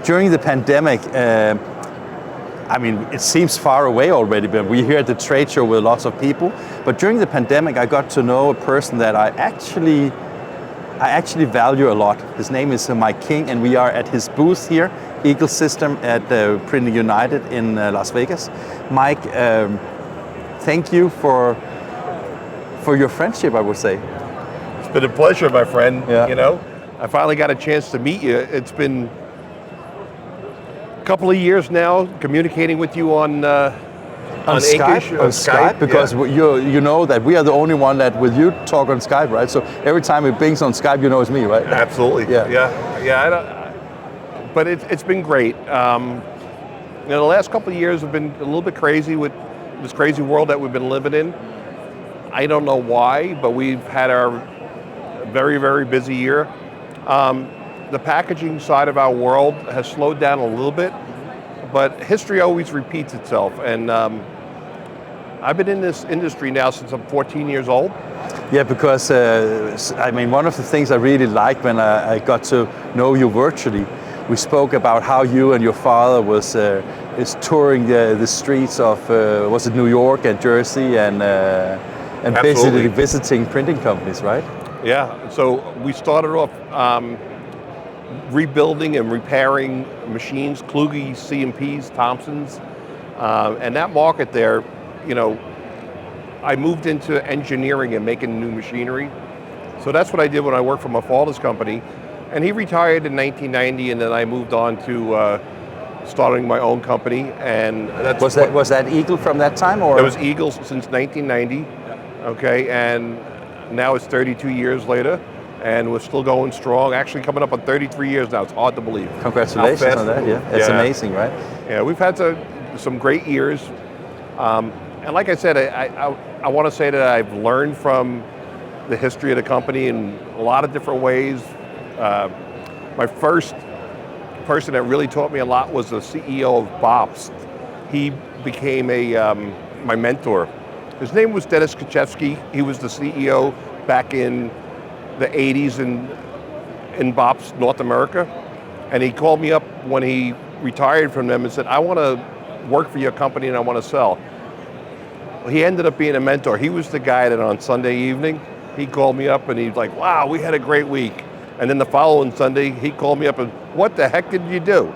during the pandemic, I mean, it seems far away already, but we're here at the trade show with lots of people. But during the pandemic, I got to know a person that I actually value a lot. His name is Mike King, and we are at his booth here, Eagle System at Printing United in Las Vegas. Mike, thank you for your friendship, I would say. It's been a pleasure, my friend. Yeah. You know, I finally got a chance to meet you. It's been a couple of years now communicating with you on INKISH, on Skype, because you know that we are the only one that with you talk on Skype, right? So every time it bings on Skype, you know it's me, right? Absolutely. Yeah. But it's been great. The last couple of years have been a little bit crazy with this crazy world that we've been living in. I don't know why, but we've had our very, very busy year. The packaging side of our world has slowed down a little bit, but history always repeats itself. And I've been in this industry now since I'm 14 years old. Yeah, because I mean, one of the things I really liked when I got to know you virtually, we spoke about how you and your father is touring the streets of was it New York and Jersey and basically visiting printing companies, right? Yeah. So we started off rebuilding and repairing machines, Kluge, C&Ps, Thompsons, and that market there, you know, I moved into engineering and making new machinery. So that's what I did when I worked for my father's company. And he retired in 1990, and then I moved on to starting my own company. And that's was that Eagle from that time, or? It was Eagle since 1990. Okay, and now it's 32 years later, and we're still going strong. Actually, coming up on 33 years now. It's hard to believe. Congratulations on that. Yeah, it's amazing, right? Yeah, we've had some great years, and like I said, I want to say that I've learned from the history of the company in a lot of different ways. My first person that really taught me a lot was the CEO of Bob's. He became my mentor. His name was Dennis Kaczewski. He was the CEO back in the 80s in Bob's North America. And he called me up when he retired from them and said, I want to work for your company and I want to sell. Well, he ended up being a mentor. He was the guy that on Sunday evening, he called me up and he's like, wow, we had a great week. And then the following Sunday, he called me up and, what the heck did you do?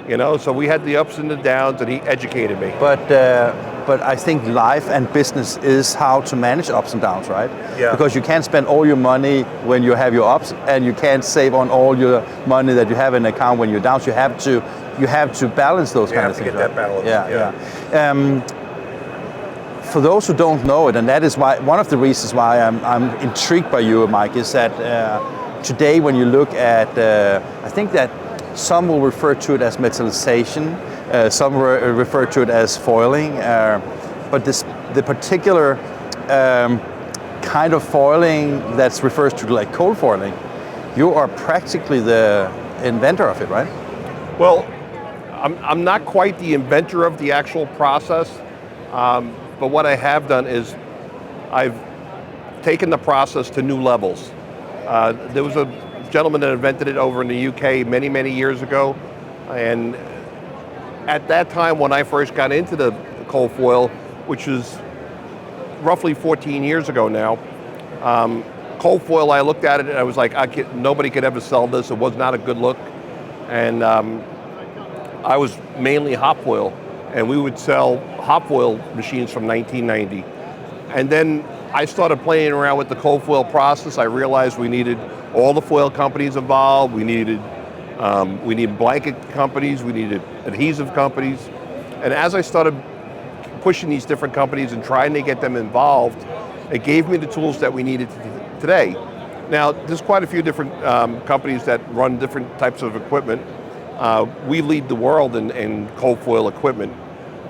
You know, so we had the ups and the downs, and he educated me. But I think life and business is how to manage ups and downs, right? Yeah. Because you can't spend all your money when you have your ups, and you can't save on all your money that you have in an account when you're down. So you have to balance those kind of things. You have to get that balance. Yeah. For those who don't know it, and that is why one of the reasons why I'm intrigued by you, Mike, is that today when you look at, I think that some will refer to it as metallization, some refer to it as foiling, but the particular kind of foiling that's refers to like cold foiling, you are practically the inventor of it, right? Well, I'm not quite the inventor of the actual process, but what I have done is I've taken the process to new levels. There was a gentleman that invented it over in the UK many, many years ago. And at that time when I first got into the cold foil, which is roughly 14 years ago now, cold foil, I looked at it and I was like, nobody could ever sell this. It was not a good look. And I was mainly hot foil, and we would sell hot foil machines from 1990. And then I started playing around with the cold foil process. I realized we needed all the foil companies involved. We needed blanket companies. We needed adhesive companies. And as I started pushing these different companies and trying to get them involved, it gave me the tools that we needed today. Now, there's quite a few different companies that run different types of equipment. We lead the world in cold foil equipment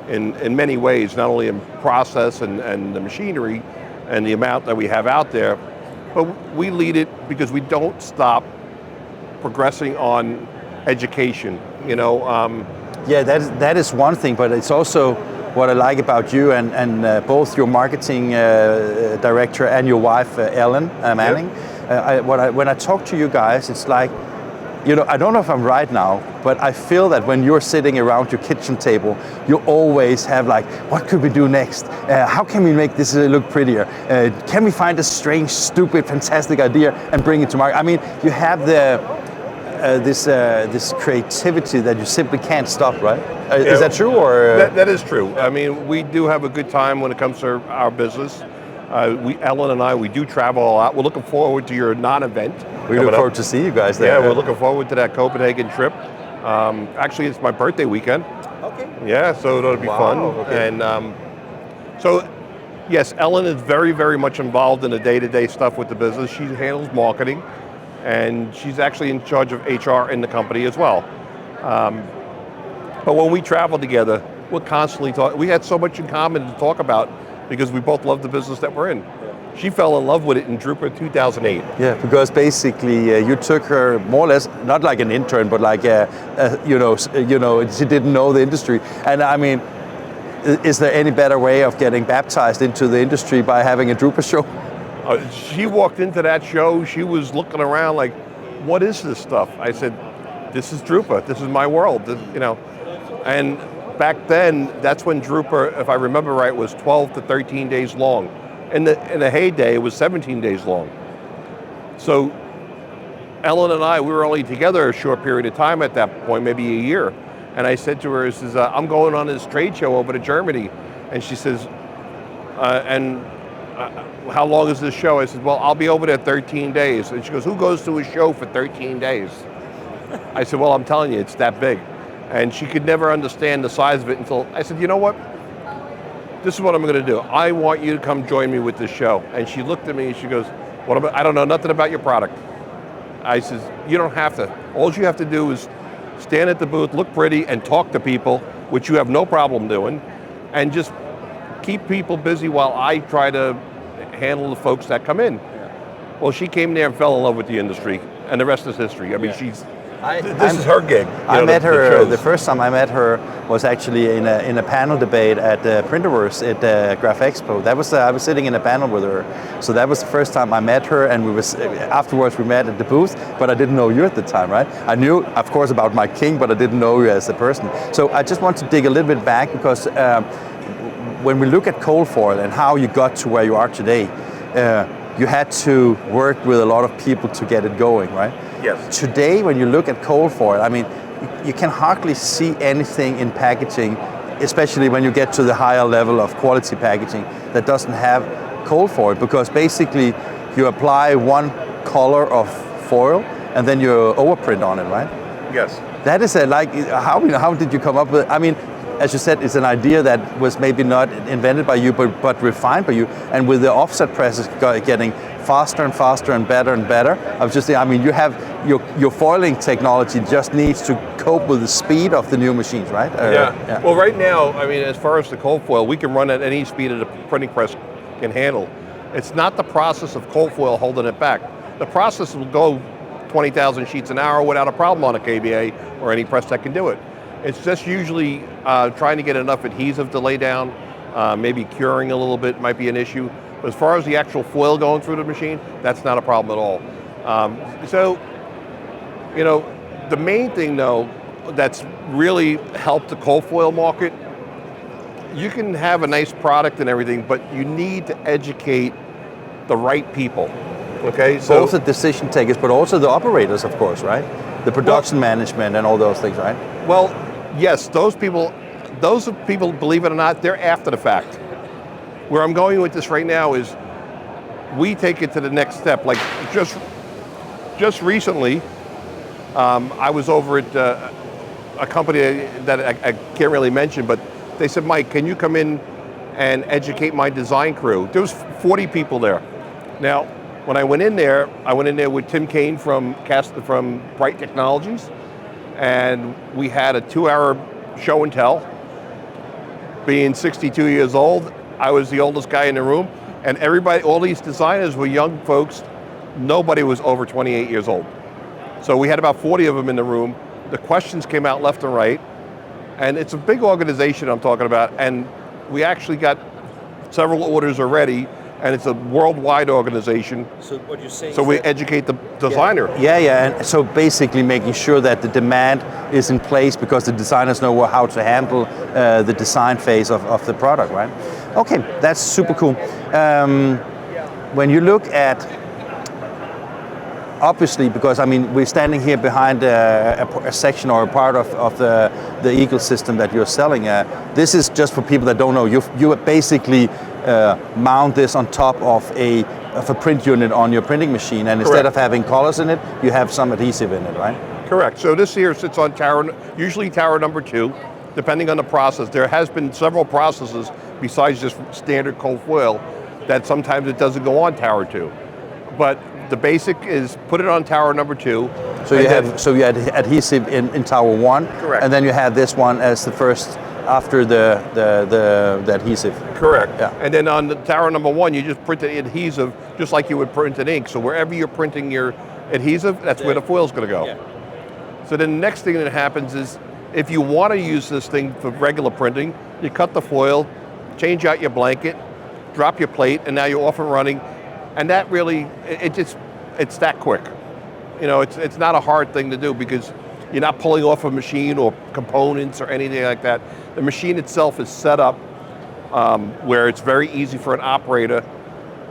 in many ways, not only in process and the machinery and the amount that we have out there, but we lead it because we don't stop progressing on education, you know. Yeah, that is one thing, but it's also what I like about you and both your marketing director and your wife, Ellen Manning. Yep. When I talk to you guys, it's like you know, I don't know if I'm right now, but I feel that when you're sitting around your kitchen table, you always have like, what could we do next? How can we make this look prettier? Can we find a strange, stupid, fantastic idea and bring it to market? I mean, you have this creativity that you simply can't stop, right? Is that true, or? That is true. I mean, we do have a good time when it comes to our business. Ellen and I, we do travel a lot. We're looking forward to your non-event. We look forward to see you guys there. Yeah, we're looking forward to that Copenhagen trip. Actually, it's my birthday weekend. Okay. Yeah, so it'll be fun. Okay. And so, yes, Ellen is very, very much involved in the day-to-day stuff with the business. She handles marketing, and she's actually in charge of HR in the company as well. But when we travel together, we're constantly talking. We had so much in common to talk about because we both love the business that we're in. She fell in love with it in Drupal 2008. Yeah, because basically you took her more or less, not like an intern, but like she didn't know the industry. And I mean, is there any better way of getting baptized into the industry by having a Drupal show? She walked into that show, she was looking around like, what is this stuff? I said, this is Drupal, this is my world, you know. And back then, that's when Drupal, if I remember right, was 12 to 13 days long. In the heyday, it was 17 days long. So Ellen and I, we were only together a short period of time at that point, maybe a year. And I said to her, I'm going on this trade show over to Germany. And she says, how long is this show? I said, well, I'll be over there 13 days. And she goes, who goes to a show for 13 days? I said, well, I'm telling you, it's that big. And she could never understand the size of it until I said, you know what? This is what I'm going to do. I want you to come join me with this show. And she looked at me and she goes, I don't know nothing about your product. I says, you don't have to. All you have to do is stand at the booth, look pretty, and talk to people, which you have no problem doing, and just keep people busy while I try to handle the folks that come in. Well, she came there and fell in love with the industry, and the rest is history. I mean, this is her gig. I met her, the first time I met her was actually in a panel debate at Printerverse at Graph Expo. I was sitting in a panel with her. So that was the first time I met her, and afterwards we met at the booth, but I didn't know you at the time, right? I knew, of course, about Mike King, but I didn't know you as a person. So I just want to dig a little bit back, because when we look at cold foil and how you got to where you are today, you had to work with a lot of people to get it going, right? Yes. Today, when you look at cold foil, I mean, you can hardly see anything in packaging, especially when you get to the higher level of quality packaging, that doesn't have cold foil, because basically you apply one color of foil and then you overprint on it, right? Yes. That is how did you come up with it? I mean, as you said, it's an idea that was maybe not invented by you, but refined by you. And with the offset presses getting faster and faster and better, you have your foiling technology just needs to cope with the speed of the new machines, right? Yeah. Well, right now, I mean, as far as the cold foil, we can run at any speed that a printing press can handle. It's not the process of cold foil holding it back. The process will go 20,000 sheets an hour without a problem on a KBA or any press that can do it. It's just usually trying to get enough adhesive to lay down, maybe curing a little bit might be an issue. But as far as the actual foil going through the machine, that's not a problem at all. So, you know, the main thing though that's really helped the cold foil market, you can have a nice product and everything, but you need to educate the right people, okay? So both the decision takers, but also the operators, of course, right? The production management and all those things, right? Well, yes, those people, believe it or not, they're after the fact. Where I'm going with this right now is we take it to the next step. Like just recently, I was over at a company that I can't really mention, but they said, Mike, can you come in and educate my design crew? There was 40 people there. Now, when I went in there with Tim Kane from Bright Technologies, and we had a 2-hour show and tell. Being 62 years old, I was the oldest guy in the room, and everybody, all these designers were young folks. Nobody was over 28 years old. So we had about 40 of them in the room. The questions came out left and right, and it's a big organization I'm talking about, and we actually got several orders already, and it's a worldwide organization. So what you're saying? So we educate the designer. Yeah, and so basically making sure that the demand is in place because the designers know how to handle the design phase of the product, right? Okay, that's super cool. When you look at, obviously, because I mean, we're standing here behind a section or a part of the Eagle system that you're selling. This is just for people that don't know. You basically mount this on top of a print unit on your printing machine, and instead of having colors in it, you have some adhesive in it, right? Correct. So this here sits on tower, usually tower number 2, depending on the process. There has been several processes besides just standard cold foil that sometimes it doesn't go on tower 2. But the basic is put it on tower number 2. So you had adhesive in tower 1, correct, and then you have this one as the first after the adhesive. Correct. Yeah. And then on the tower number 1, you just print the adhesive just like you would print an ink. So wherever you're printing your adhesive, that's where the foil's going to go. Yeah. So then the next thing that happens is, if you want to use this thing for regular printing, you cut the foil, change out your blanket, drop your plate, and now you're off and running. And that really, it's that quick. You know, it's not a hard thing to do because you're not pulling off a machine or components or anything like that. The machine itself is set up where it's very easy for an operator.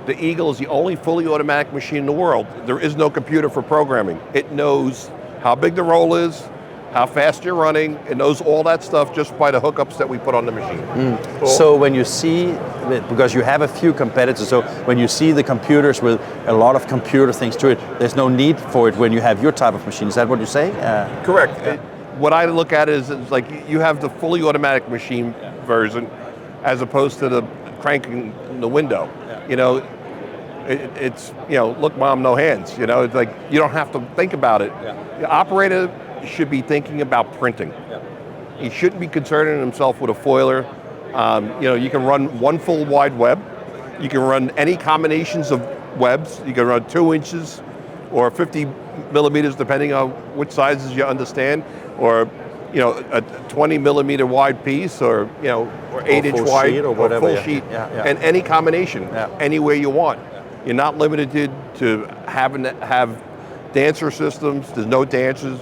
The Eagle is the only fully automatic machine in the world. There is no computer for programming. It knows how big the roll is, how fast you're running. It knows all that stuff just by the hookups that we put on the machine. Cool. So when you see, because you have a few competitors, so when you see the computers with a lot of computer things to it, there's no need for it when you have your type of machine. Is that what you say? Correct. Yeah. What I look at is like you have the fully automatic machine version as opposed to the cranking the window. Yeah. You know, it's, you know, look, mom, no hands. You know, it's like you don't have to think about it. Yeah. The operator should be thinking about printing. Yeah. He shouldn't be concerning himself with a foiler. You know, you can run one full wide web. You can run any combinations of webs. You can run 2 inches or 50 millimeters, depending on which sizes you understand, or, you know, a 20 millimeter wide piece, or, you know, or 8-inch wide, or whatever, full sheet, and any combination, anywhere you want. You're not limited to having to have dancer systems. There's no dancers.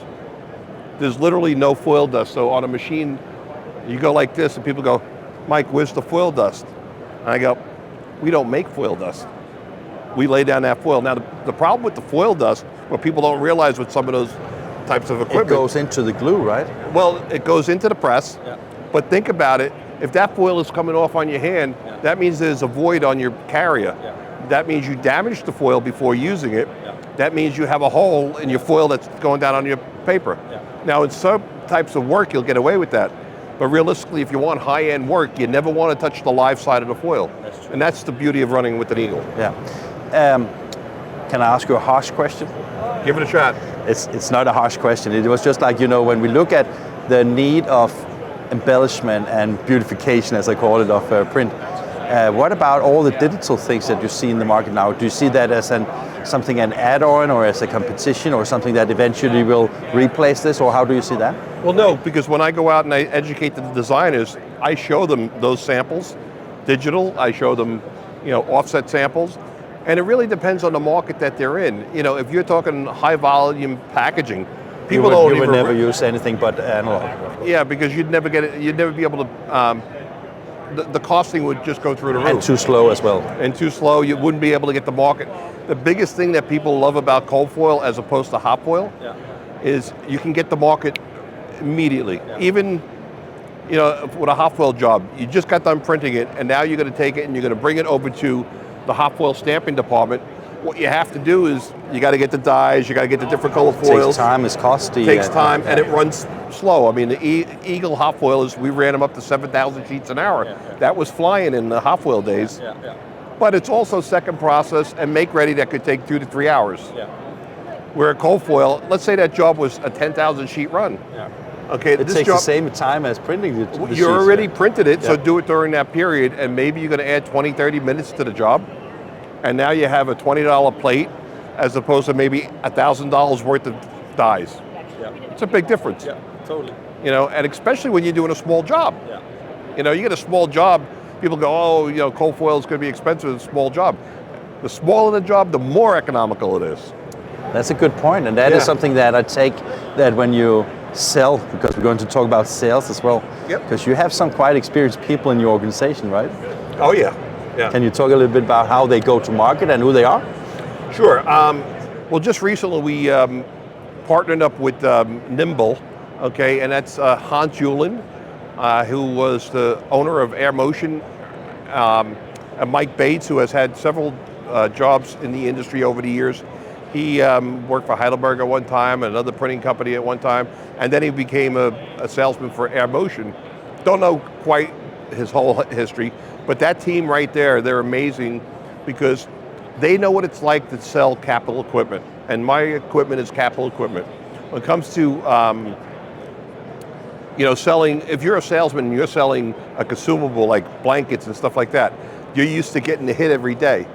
There's literally no foil dust. So on a machine, you go like this and people go, Mike, where's the foil dust? And I go, we don't make foil dust. We lay down that foil. Now the problem with the foil dust, what people don't realize with some of those types of equipment. It goes into the glue, right? Well, it goes into the press, but think about it. If that foil is coming off on your hand, that means there's a void on your carrier. That means you damaged the foil before using it. That means you have a hole in your foil that's going down on your paper. Now, in some types of work, you'll get away with that. But realistically, if you want high-end work, you never want to touch the live side of the foil. That's true. And that's the beauty of running with an Eagle. Yeah. Can I ask you a harsh question? Give it a shot. It's not a harsh question. It was just like, you know, when we look at the need of embellishment and beautification, as I call it, of print, what about all the digital things that you see in the market now? Do you see that as an add-on or as a competition or something that eventually will replace this, or how do you see that? Well, no, because when I go out and I educate the designers, I show them those samples, digital, I show them, you know, offset samples, and it really depends on the market that they're in. You know, if you're talking high volume packaging, people you would never use anything but analog. Yeah, because you'd never get it, you'd never be able to, the costing would just go through the roof. And too slow as well. And too slow, you wouldn't be able to get the market. The biggest thing that people love about cold foil as opposed to hot foil is you can get the market immediately. Even, you know, with a hot foil job, you just got done printing it, and now you're going to take it and you're going to bring it over to the hot foil stamping department. What you have to do is you got to get the dyes, you got to get the different color foils. It takes time, it's costly. It takes time, and it runs slow. I mean, the Eagle hot foil we ran them up to 7,000 sheets an hour. That was flying in the hot foil days. But it's also second process and make ready that could take 2 to 3 hours. Where a cold foil, let's say that job was a 10,000 sheet run. Okay, it takes the same time as printing the sheets. You already printed it, so do it during that period, and maybe you're going to add 20, 30 minutes to the job. And now you have a $20 plate as opposed to maybe $1,000 worth of dyes. It's a big difference. Totally. You know, and especially when you're doing a small job. You know, you get a small job, people go, oh, you know, cold foil is going to be expensive, it's a small job. The smaller the job, the more economical it is. That's a good point, and that is something that I take that when you sell, because we're going to talk about sales as well. Yep. Because you have some quite experienced people in your organization, right? Oh yeah. Yeah. Can you talk a little bit about how they go to market and who they are? Sure. Well, just recently we partnered up with Nimble, okay, and that's Hans Julin, who was the owner of Air Motion, and Mike Bates, who has had several jobs in the industry over the years. He worked for Heidelberg at one time, another printing company at one time, and then he became a salesman for Air Motion. Don't know quite his whole history, but that team right there, they're amazing because they know what it's like to sell capital equipment, and my equipment is capital equipment. When it comes to you know, selling, if you're a salesman and you're selling a consumable like blankets and stuff like that, you're used to getting the hit every day.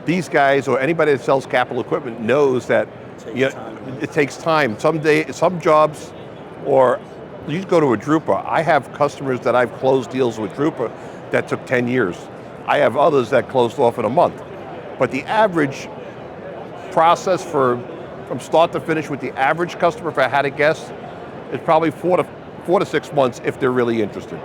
These guys or anybody that sells capital equipment knows that it takes time. Some jobs, or you go to a Drupa. I have customers that I've closed deals with Drupa that took 10 years. I have others that closed off in a month. But the average process from start to finish with the average customer, if I had to guess, is probably 4 to 6 months if they're really interested.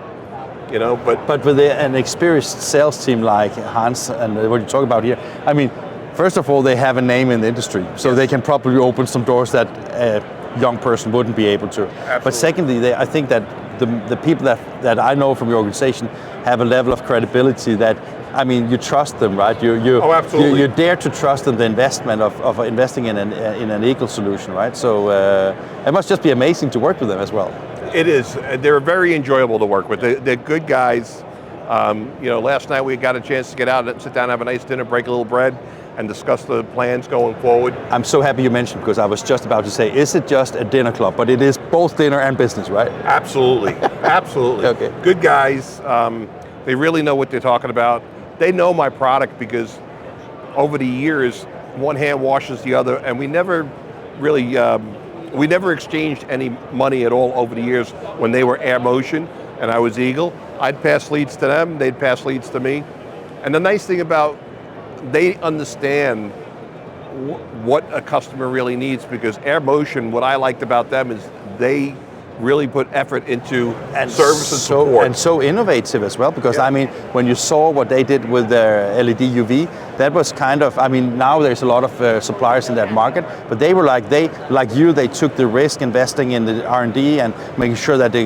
You know, but with an experienced sales team like Hans and what you talk about here, I mean, first of all, they have a name in the industry, so they can probably open some doors that a young person wouldn't be able to. Absolutely. But secondly, I think that the people that I know from your organization have a level of credibility that, I mean, you trust them, right? Absolutely. You dare to trust in the investment of investing in an eco solution, right? So it must just be amazing to work with them as well. It is. They're very enjoyable to work with. They're good guys. You know, last night we got a chance to get out and sit down, have a nice dinner, break a little bread, and discuss the plans going forward. I'm so happy you mentioned, because I was just about to say, is it just a dinner club? But it is both dinner and business, right? Absolutely. Absolutely. Okay. Good guys. They really know what they're talking about. They know my product because over the years, one hand washes the other, and we never really we never exchanged any money at all over the years when they were Air Motion and I was Eagle. I'd pass leads to them, they'd pass leads to me. And the nice thing about, they understand what a customer really needs, because Air Motion, what I liked about them is they really put effort into service and support. And so innovative as well, because I mean, when you saw what they did with their LED UV, that was kind of, I mean, now there's a lot of suppliers in that market, but they were like they took the risk investing in the R&D and making sure that they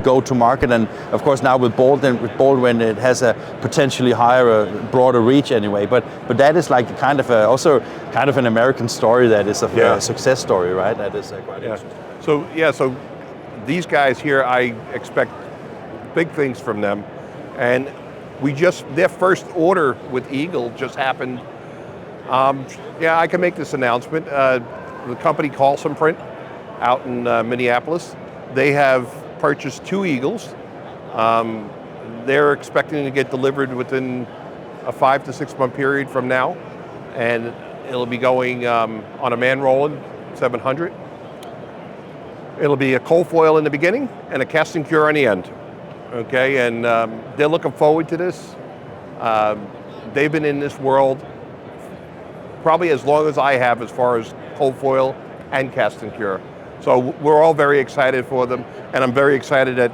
go to market. And of course now with Baldwin it has a potentially higher, broader reach anyway. But that is like kind of also kind of an American story that is a success story, right? That is quite interesting. So these guys here, I expect big things from them, and their first order with Eagle just happened. I can make this announcement. The company Carlson Print out in Minneapolis, they have purchased 2 Eagles. They're expecting to get delivered within a 5 to 6 month period from now, and it'll be going on a man rolling 700. It'll be a cold foil in the beginning and a cast and cure on the end. Okay, and they're looking forward to this. They've been in this world probably as long as I have, as far as cold foil and cast and cure. So we're all very excited for them, and I'm very excited that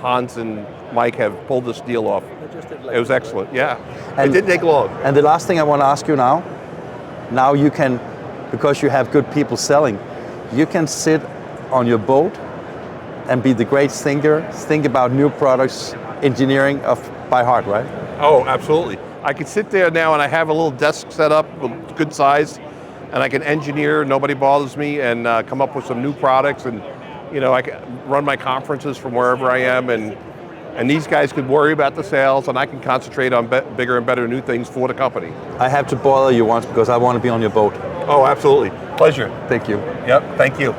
Hans and Mike have pulled this deal off. It was excellent, yeah. It didn't take long. And the last thing I want to ask you now you can, because you have good people selling, you can sit on your boat and be the great thinker, think about new products, engineering by heart, right? Oh, absolutely. I can sit there now and I have a little desk set up, good size, and I can engineer, nobody bothers me, and come up with some new products, and you know, I can run my conferences from wherever I am, and these guys could worry about the sales, and I can concentrate on bigger and better new things for the company. I have to bother you once because I want to be on your boat. Oh, absolutely. Pleasure. Thank you. Yep, thank you.